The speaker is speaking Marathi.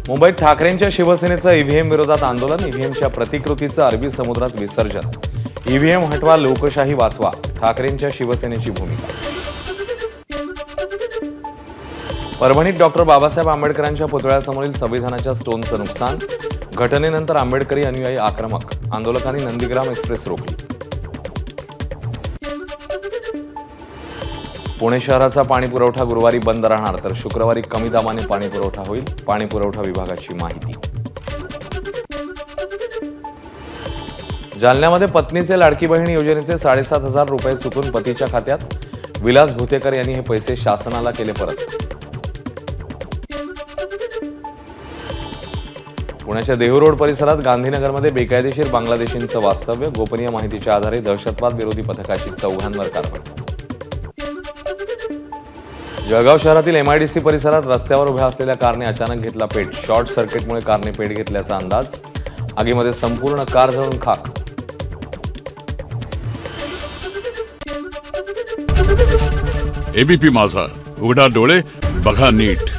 मुंबईत ठाकरेंच्या शिवसेनेचं ईव्हीएम विरोधात आंदोलन, ईव्हीएमच्या प्रतिकृतीचं अरबी समुद्रात विसर्जन। ईव्हीएम हटवा, लोकशाही वाचवा, ठाकरेंच्या शिवसेनेची भूमिका। परभणीत डॉक्टर बाबासाहेब आंबेडकरांच्या पुतळ्यासमोरील संविधानाच्या स्टोनचं नुकसान, घटनेनंतर आंबेडकरी अनुयायी आक्रमक, आंदोलकांनी नंदीग्राम एक्सप्रेस रोखली। पुणे शहराचा पाणी पुरवठा गुरुवारी बंद राहणार, तर शुक्रवारी कमी दाबाने पाणी पुरवठा होईल, पाणी पुरवठा विभागाची माहिती। जालन्यामध्ये पत्नीचे लाडकी बहीण योजनेचे 7,500 रुपये चुकून पतीच्या खात्यात, विलास भुतेकर यांनी हे पैसे शासनाला केले परत। पुण्याच्या देहू रोड परिसरात गांधीनगरमध्ये बेकायदेशीर बांगलादेशींचं वास्तव्य, गोपनीय माहितीच्या आधारे दहशतवाद विरोधी पथकाची 4 कारवाई। जळगाव शहरातील MIDC परिसरात रस्त्यावर उभ्या असलेल्या कारने अचानक घेतला पेट, शॉर्ट सर्किटमुळे कारने पेट घेतल्याचा अंदाज, आगीमध्ये संपूर्ण कार जळून खाक। ABP माझा, उघडा डोळे बघा नीट।